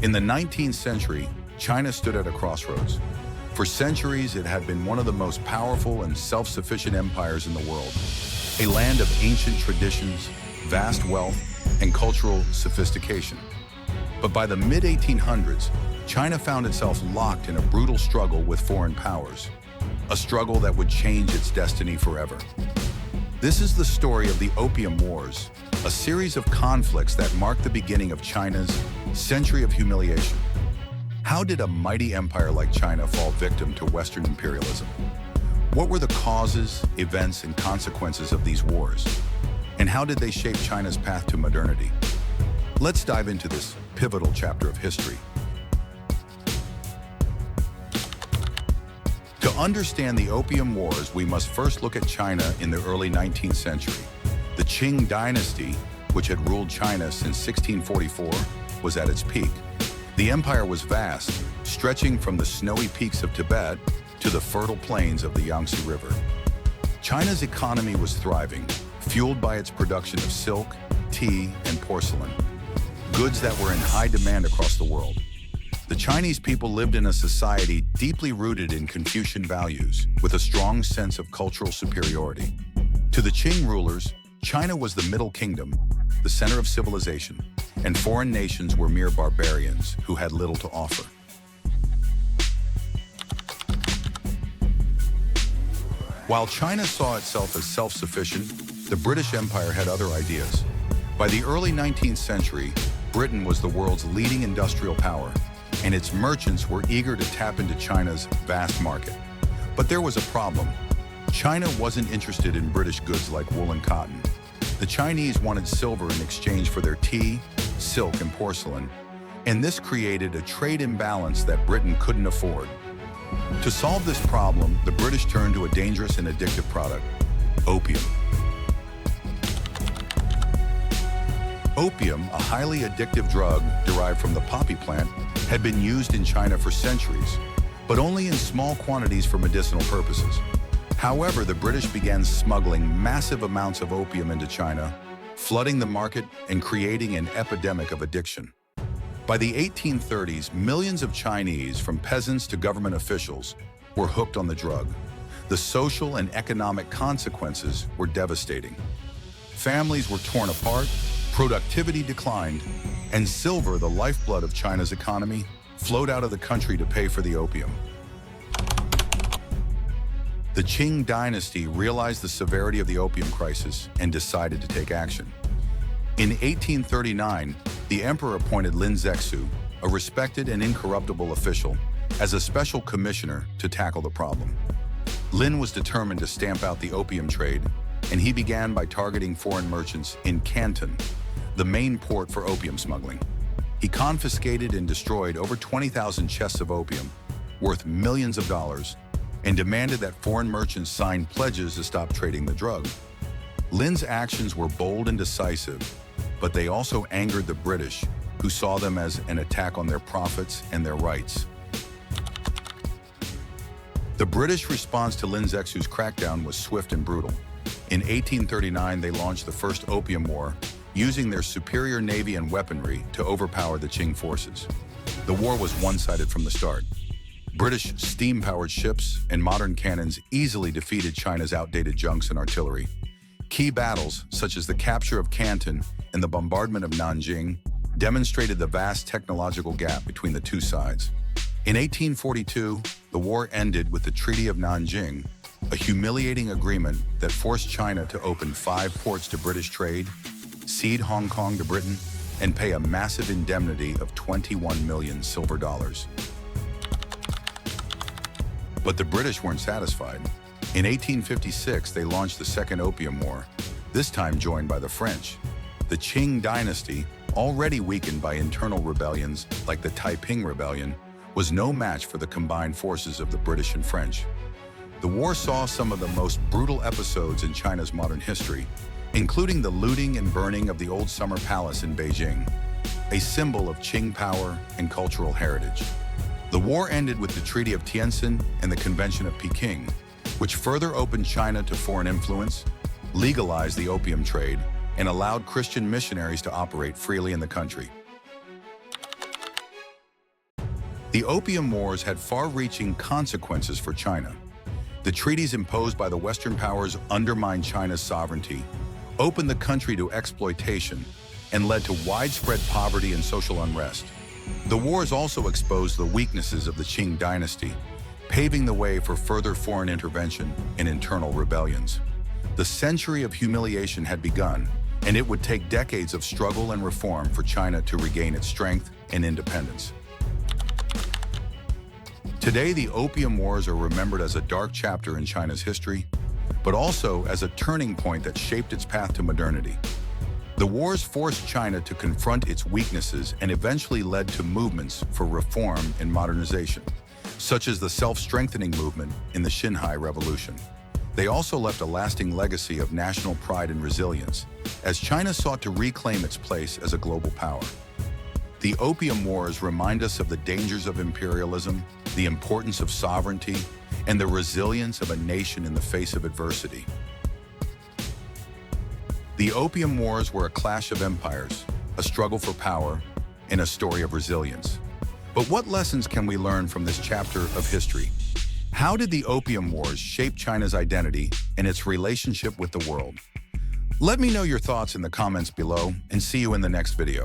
In the 19th century, China stood at a crossroads. For centuries, it had been one of the most powerful and self-sufficient empires in the world, a land of ancient traditions, vast wealth, and cultural sophistication. But by the mid-1800s, China found itself locked in a brutal struggle with foreign powers, a struggle that would change its destiny forever. This is the story of the Opium Wars, a series of conflicts that marked the beginning of China's century of humiliation. How did a mighty empire like China fall victim to Western imperialism? What were the causes, events, and consequences of these wars? And how did they shape China's path to modernity? Let's dive into this pivotal chapter of history. To understand the Opium Wars, we must first look at China in the early 19th century. The Qing dynasty, which had ruled China since 1644, was at its peak. The empire was vast, stretching from the snowy peaks of Tibet to the fertile plains of the Yangtze River. China's economy was thriving, fueled by its production of silk, tea, and porcelain, goods that were in high demand across the world. The Chinese people lived in a society deeply rooted in Confucian values, with a strong sense of cultural superiority. To the Qing rulers, China was the Middle Kingdom, the center of civilization, and foreign nations were mere barbarians who had little to offer. While China saw itself as self-sufficient, the British Empire had other ideas. By the early 19th century, Britain was the world's leading industrial power, and its merchants were eager to tap into China's vast market. But there was a problem. China wasn't interested in British goods like wool and cotton. The Chinese wanted silver in exchange for their tea, silk, and porcelain, and this created a trade imbalance that Britain couldn't afford. To solve this problem, the British turned to a dangerous and addictive product: opium. Opium, a highly addictive drug derived from the poppy plant, had been used in China for centuries, but only in small quantities for medicinal purposes. However, the British began smuggling massive amounts of opium into China, flooding the market and creating an epidemic of addiction. By the 1830s, millions of Chinese, from peasants to government officials, were hooked on the drug. The social and economic consequences were devastating. Families were torn apart, productivity declined, and silver, the lifeblood of China's economy, flowed out of the country to pay for the opium. The Qing dynasty realized the severity of the opium crisis and decided to take action. In 1839, the emperor appointed Lin Zexu, a respected and incorruptible official, as a special commissioner to tackle the problem. Lin was determined to stamp out the opium trade, and he began by targeting foreign merchants in Canton, the main port for opium smuggling. He confiscated and destroyed over 20,000 chests of opium, worth millions of dollars, and demanded that foreign merchants sign pledges to stop trading the drug. Lin's actions were bold and decisive, but they also angered the British, who saw them as an attack on their profits and their rights. The British response to Lin Zexu's crackdown was swift and brutal. In 1839, they launched the First Opium War, using their superior navy and weaponry to overpower the Qing forces. The war was one-sided from the start. British steam-powered ships and modern cannons easily defeated China's outdated junks and artillery. Key battles, such as the capture of Canton and the bombardment of Nanjing, demonstrated the vast technological gap between the two sides. In 1842, the war ended with the Treaty of Nanjing, a humiliating agreement that forced China to open 5 ports to British trade, cede Hong Kong to Britain, and pay a massive indemnity of 21 million silver dollars. But the British weren't satisfied. In 1856, they launched the Second Opium War, this time joined by the French. The Qing dynasty, already weakened by internal rebellions like the Taiping Rebellion, was no match for the combined forces of the British and French. The war saw some of the most brutal episodes in China's modern history, including the looting and burning of the Old Summer Palace in Beijing, a symbol of Qing power and cultural heritage. The war ended with the Treaty of Tientsin and the Convention of Peking, which further opened China to foreign influence, legalized the opium trade, and allowed Christian missionaries to operate freely in the country. The Opium Wars had far-reaching consequences for China. The treaties imposed by the Western powers undermined China's sovereignty, opened the country to exploitation, and led to widespread poverty and social unrest. The wars also exposed the weaknesses of the Qing dynasty, paving the way for further foreign intervention and internal rebellions. The century of humiliation had begun, and it would take decades of struggle and reform for China to regain its strength and independence. Today, the Opium Wars are remembered as a dark chapter in China's history, but also as a turning point that shaped its path to modernity. The wars forced China to confront its weaknesses and eventually led to movements for reform and modernization, such as the self-strengthening movement in the Xinhai Revolution. They also left a lasting legacy of national pride and resilience, as China sought to reclaim its place as a global power. The Opium Wars remind us of the dangers of imperialism, the importance of sovereignty, and the resilience of a nation in the face of adversity. The Opium Wars were a clash of empires, a struggle for power, and a story of resilience. But what lessons can we learn from this chapter of history? How did the Opium Wars shape China's identity and its relationship with the world? Let me know your thoughts in the comments below, and see you in the next video.